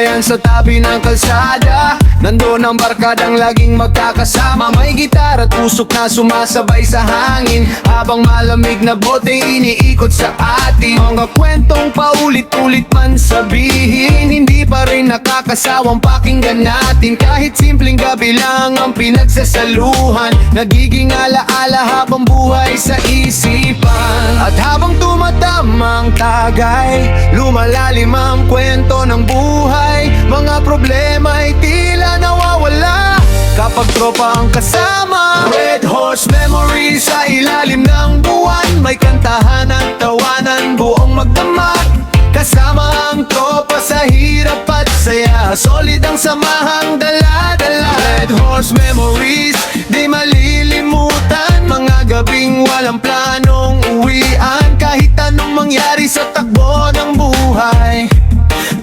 yan sa tabi ng kalsada. Nandun ang barkadang laging magkakasama. May gitar at usok na sumasabay sa hangin, habang malamig na bote iniikot sa atin. Mga kwentong paulit-ulit man sabihin, hindi pa rin nakakasawang pakinggan natin. Kahit simpleng gabi lang ang pinagsasaluhan, nagiging alaala habang buhay sa isipan. At habang tumatamang tagay, lumalalim ang kwento ng buhay. Mga problema ay tila nawawala kapag tropa ang kasama. Red Horse Memories sa ilalim ng buwan, may kantahan at tawanan buong magdamag. Kasama ang tropa sa hirap at saya, solid ang samahang dala-dala. Red Horse Memories, di malilimutan. Mga gabing walang planong uwian, kahit anong mangyari sa takbo ng buhay,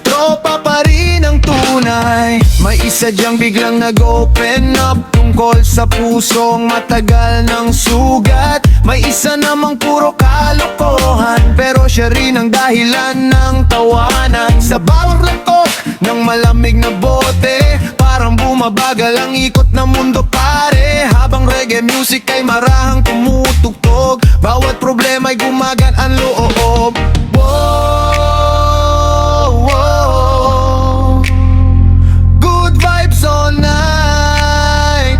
tropa pa rin ang tunay. May isa diyang biglang nag-open up tungkol sa pusong matagal ng sugat. May isa namang puro kalokohan, pero siya rin ang dahilan ng tawanan. Sa bawat latok ng malamig na bote, parang bumabagal ang ikot ng mundo pare. Habang reggae music ay marahang tumutugtog, bawat problema ay gumagaan ang loob. Wow, wow. Good vibes all night.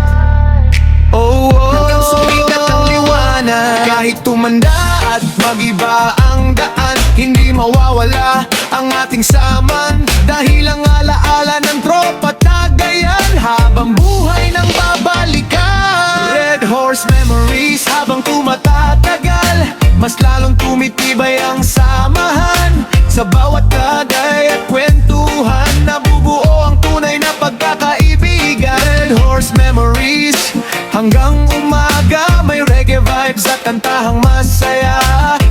Oh, oh. Hanggang sumikat ang liwanag, kahit tumanda at mag-iba ang daan, hindi mawawala ang ating saman. Dahil ang alaala ng tropa tagayan, habang buhay nang babalikan. Red Horse Memories, habang tumatatagal, mas lalong tumitibay ang samahan. Sa bawat tagay at kwentuhan, nabubuo ang tunay na pagkakaibigan. Red Horse Memories, hanggang umaga may reggae vibes at kantahang masaya.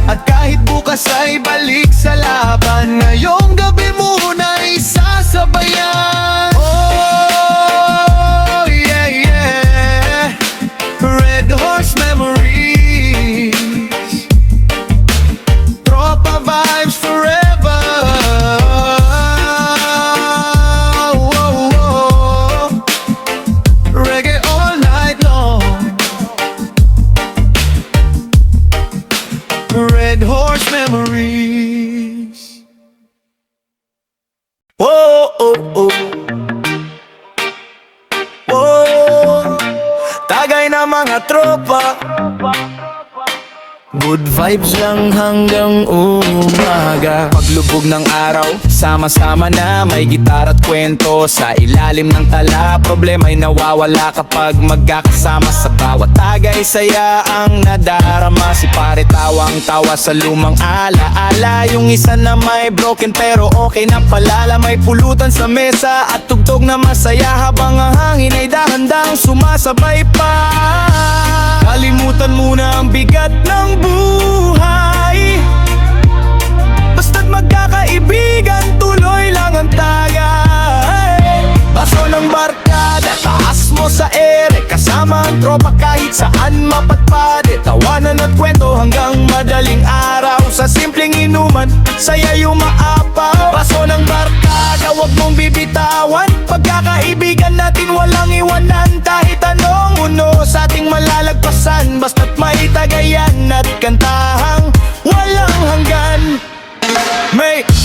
At kahit bukas ay balik sa laban, ngayong gabi muna isasabayan. Oh, yeah, yeah. Red Horse Memories, tropa vibes forever. Oh, oh. Reggae all night long. Red Horse Memories. Whoa, oh, oh. Whoa. Tagay na mga tropa, good vibes lang hanggang umaga. Paglubog ng araw, sama-sama na may gitar at kwento. Sa ilalim ng tala, problema'y nawawala kapag magkakasama. Sa bawat tagay, saya ang nadarama. Si pare tawang tawa sa lumang alaala. Yung isa na may broken pero okay na palala. May pulutan sa mesa at tugtog na masaya, habang ang hangin ay dahan-dahang sumasabay pa. Kalimutan muna ang bigat ng buhay, basta't magkakaibigan, tuloy lang ang tagay. Baso ng barkada, taas mo sa ere, kasama ang tropa kahit saan mapadpad. Tawanan at kwento hanggang madaling araw, sa simpleng inuman, saya umaapaw. Baso ng barkada, wag mong bibitawan, pagkakaibigan natin walang iwanan. Kahit anong uno sa ating malalagpasan, basta't may tagayan at kantahang walang hanggan.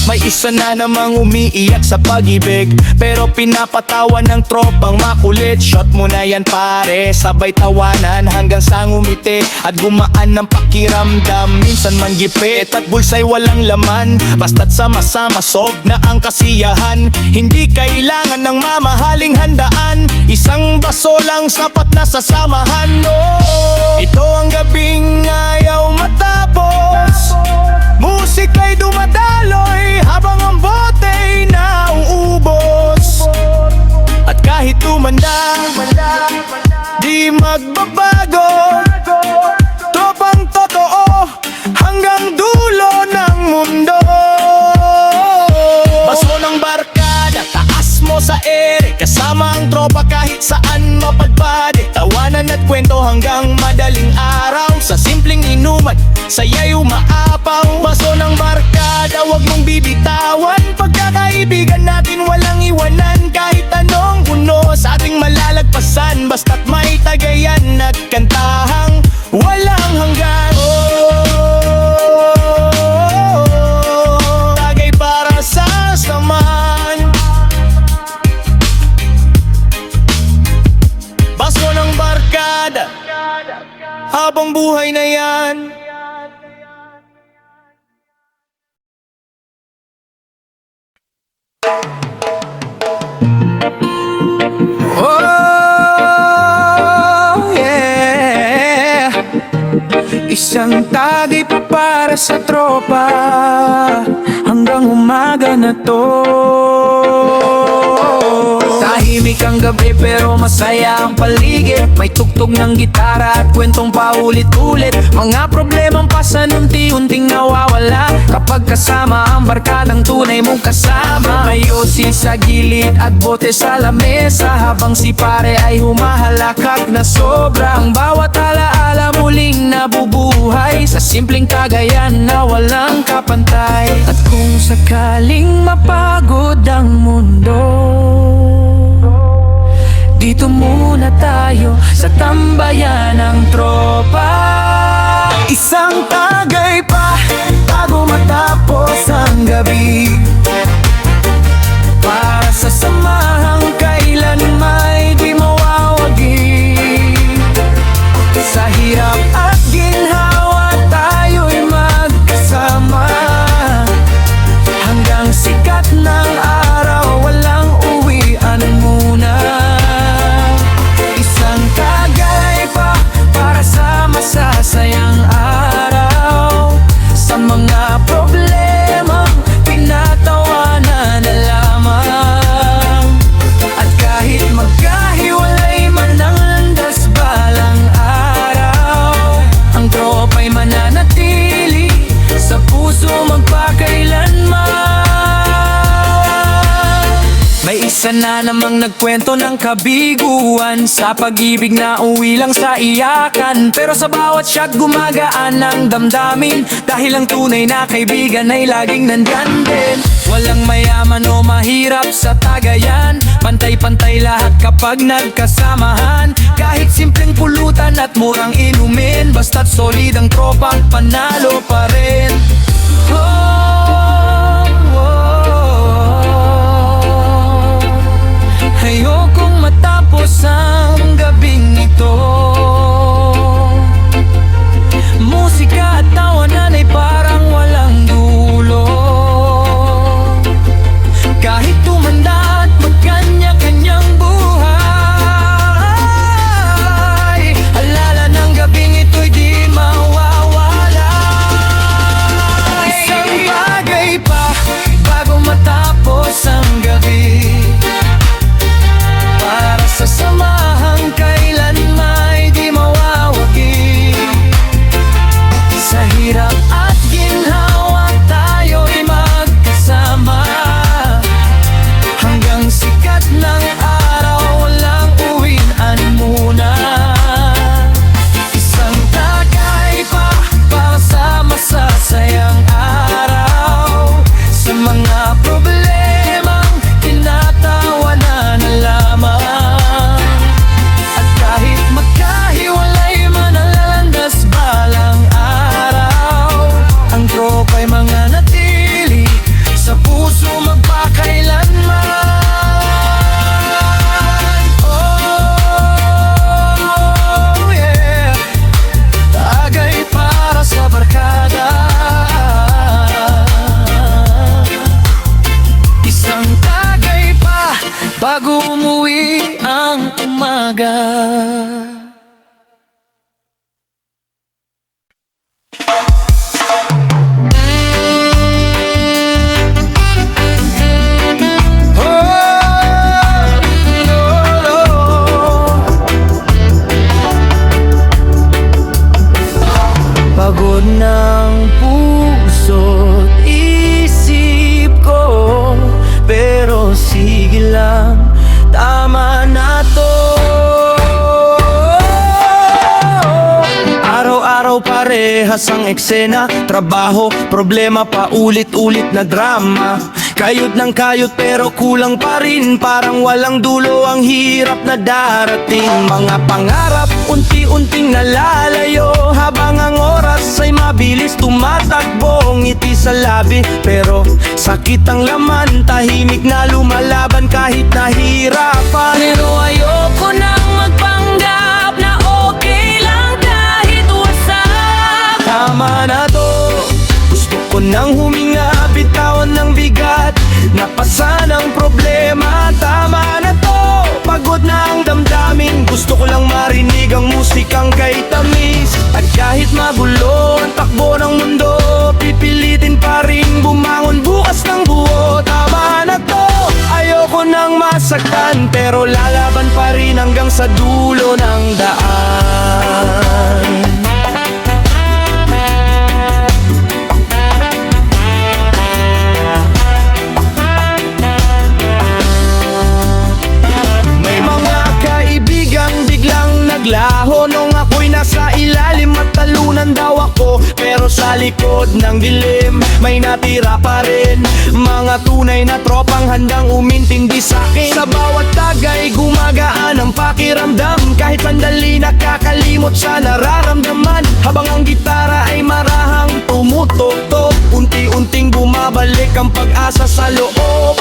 May isa na namang umiiyak sa pag-ibig, pero pinapatawa ng tropang makulit. Shot mo na yan pare, sabay tawanan hanggang sa ngumiti at gumaan ng pakiramdam. Minsan man gipit at bulsa'y walang laman, basta't sama-sama solve na ang kasiyahan. Hindi kailangan ng mamahaling handaan, isang baso lang sapat na sa samahan. Oh, ito ang gabing ayaw matapos, musika'y dumadaloy habang ang botey nauubos. At kahit tumanda, di magbabago, tropang totoo hanggang dulo ng mundo. Baso ng barkada, taas mo sa ere, kasama ang tropa kahit saan mapadpad. Tawanan at kwento hanggang madaling araw, sa simpleng inuman, saya'y umaapaw. Baso ng barkada, wag mong bibitawan, pagkakaibigan natin walang minsan, basta't may tagayan, nagkantahang walang hanggan. Tagay para sa saman, baso ng barkada, habang buhay na yan. Oh, yeah. Isang tagay pa para sa tropa, hanggang umaga na to. Tahimik ang gabi pero masaya ang paligid. May tugtog ng gitara at kwentong paulit-ulit. Mga problemang pasanunti-unting nawawala kapag kasama ang barkadang tunay mong kasama. May yosi sa gilid at bote sa lamesa, habang si pare ay humahalakak na sobra. Ang bawat alaala muling nabubuhay sa simpleng kagayan na walang kapantay. At kung sakaling mapagod ang mundo, dito muna tayo sa tambayan ng tropa. Isang tagay pa bago matapos ang gabi, para sa samahang kailan may di mawawagi. Sa hirap at ginhawa tayo'y magkasama, hanggang sikat ng araw walang uwian muna. Isang tagay pa para sa masasayang araw, sa mga problemang pinatawanan na lamang. At kahit magkahiwalay man ang landas balang araw, ang tropa'y mananatili sa puso magpakailanman. May isa na namang nagkwento ng kabiguan, sa pag-ibig na uwi lang sa iyakan. Pero sa bawat shot gumagaan ang damdamin, dahil ang tunay na kaibigan ay laging nandyan din. Walang mayaman o mahirap sa tagayan, pantay-pantay lahat kapag nagkasamahan. Kahit simpleng pulutan at murang inumin, basta't solid ang tropang panalo pa rin. Ayokong matapos ang gabing ito. Musika at tawanan ay parang walang dulo. Kahit tumanda at magkanya-kanyang buhay, alala ng gabing ito'y di mawawala. Isang bagay pa bago matapos ang gabi, para sa samahang kailan may di mawawagi. Sa hirap at ginhawa tayo'y magkasama, hanggang sikat ng araw walang uwian muna. Isang tagay pa para sa masasayang araw, sa mga problemang tinatawanan na lamang. At kahit magkahiwalay man ang landas balang araw, ang tropa'y mga natili sa puso magpakailanman. Oh yeah, tagay para sa barkada. Isang tagay pa bago umuwi ang umaga. Pagod ng puso't isip ko, pero sige lang, tama na to. Araw-araw parehas ang eksena, trabaho, problema, paulit-ulit na drama. Kayod ng kayod pero kulang pa rin. Parang walang dulo ang hirap na darating. Mga pangarap unti-unting nalalayo, habang ang oras ay mabilis tumatakbo. Ngiti sa labi pero sakit ang laman, tahimik na lumalaban kahit nahirapan. Pero ayoko nang magpanggap na okay lang kahit wasak. Tama na to, gusto ko nang huminga, bitawan ng bigat, napasan ang problema. Tama na to, pagod na ang damdamin, gusto ko lang marinig ang musikang kay tamis. At kahit magulo ang takbo ng mundo, pipilitin pa rin bumangon bukas ng buo. Tama na to, ayoko nang masaktan, pero lalaban pa rin hanggang sa dulo ng daan. Naglaho nung ako'y nasa ilalim at talunan daw ako, pero sa likod ng dilim may natira pa rin mga tunay na tropang handang umintindi sa'kin. Sa bawat tagay gumagaan ang pakiramdam, kahit sandali nakakalimot sa nararamdaman. Habang ang gitara ay marahang tumutok-tok, unti-unting bumabalik ang pag-asa sa loob.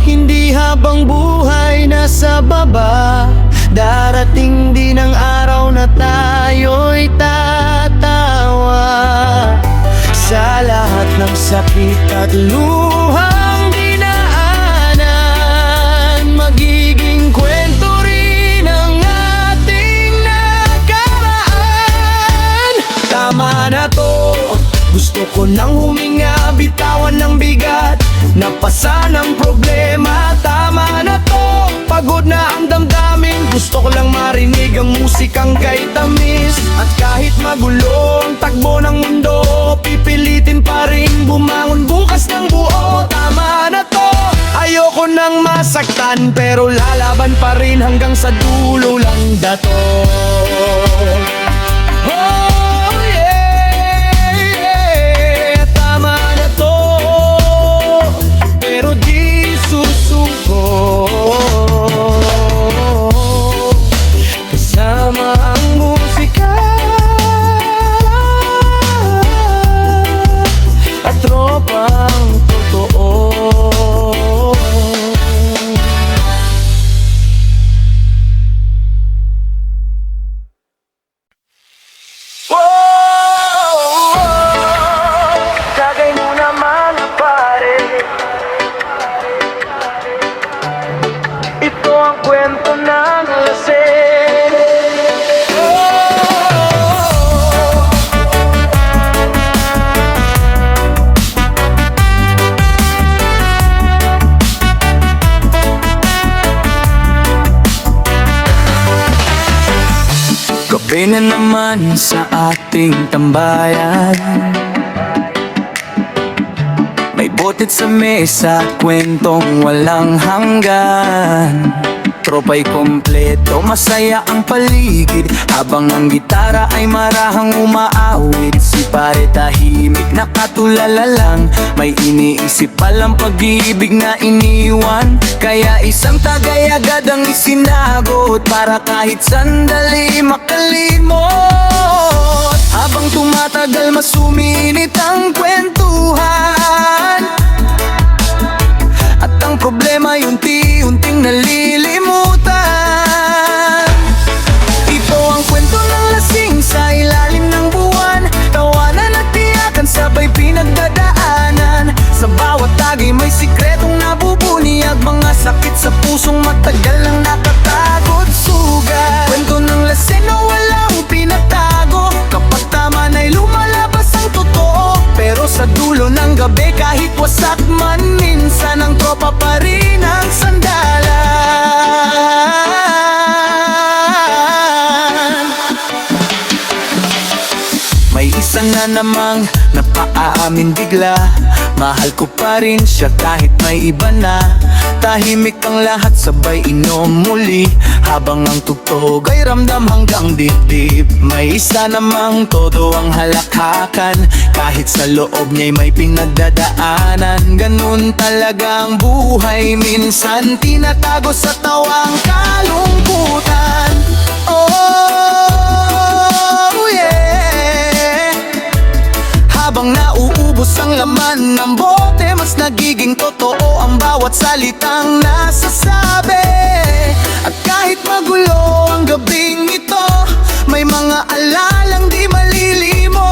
Hindi habang buhay nasa baba, darating din ang araw na tayo'y tatawa. Sa lahat ng sakit at luhang dinaanan, magiging kwento rin ang ating nakaraan. Tama na to, gusto ko nang huminga, bitawan ng bigat, napasan ang problema. Tama na to, pagod na ang damdamin, gusto ko lang marinig ang musikang kay tamis. At kahit magulo ang takbo ng mundo, pipilitin pa rin bumangon bukas ng buo. Tama na to, ayoko nang masaktan, pero lalaban pa rin hanggang sa dulo lang dato. Kasama ang musika at tropang totoo. Tagay mo naman pare, ito ang kwento ng lasing. Gabi na naman sa ating tambayan, may botet sa mesa, kwentong walang hanggan. Tropa'y kompleto, masaya ang paligid, habang ang gitara ay marahang umaawit. Si pare tahimik, nakatulala lang, may iniisip palang pag-ibig na iniwan. Kaya isang tagay agad ang isinagot, para kahit sandali makalimot. Habang tumatagal mas uminit ang kwentuhan, at ang problema unti-unting nalilimutan. Ito ang kwento ng lasing sa ilalim ng buwan, tawanan at tiyakan sabay pinagdadaanan. Sa bawat tagay may sikretong nabubunyag, mga sakit sa pusong matagal nang nakatagot sugat. Kwento ng lasing na walang pinatago, kapag tama na'y lumalabas ang totoo. Pero sa dulo ng gabi kahit wasak man, minsan ang tropa pa rin ang sandalan. May isa na namang napaamin bigla, mahal ko pa rin siya kahit may iba na. Tahimik ang lahat, sabay inom muli, habang ang tugtog ay ramdam hanggang dibdib. May isa namang todo ang halakhakan, kahit sa loob niya'y may pinagdadaanan. Ganun talagang buhay, minsan tinatago sa tawang kalungkutan. Oh yeah. Habang nauubos ang laman ng bote, mas nagiging totoo ang bawat salitang nasasabi. At kahit magulo ang gabing ito, may mga alalang di malilimo.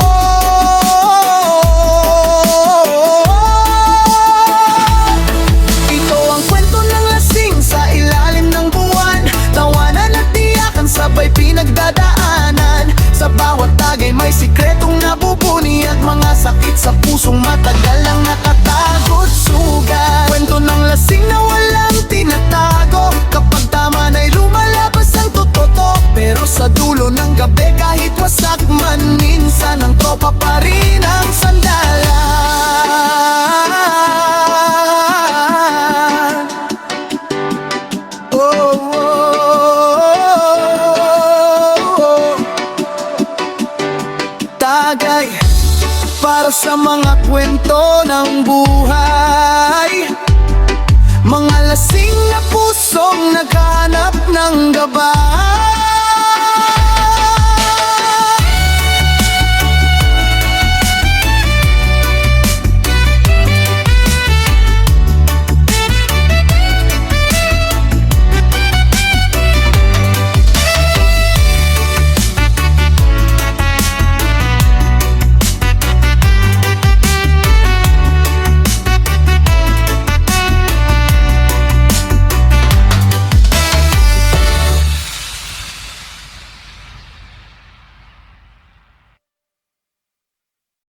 Ito ang kwento ng lasing sa ilalim ng buwan, tawanan at tiyakan sabay pinagdadaanan. Sa bawat tagay may sikretong nabubuni, at mga sakit sa pusong matagal ang nakatago at sugat. Kwento ng lasing na walang tinatago, kapag tama na'y lumalabas ang totoo. Pero sa dulo ng gabi, kahit wasak man, minsan ang tropa pa rin ang sandalan. Oh, tagay para sa mga kwento ng buhay, mga lasing na pusong naghahanap ng gabay.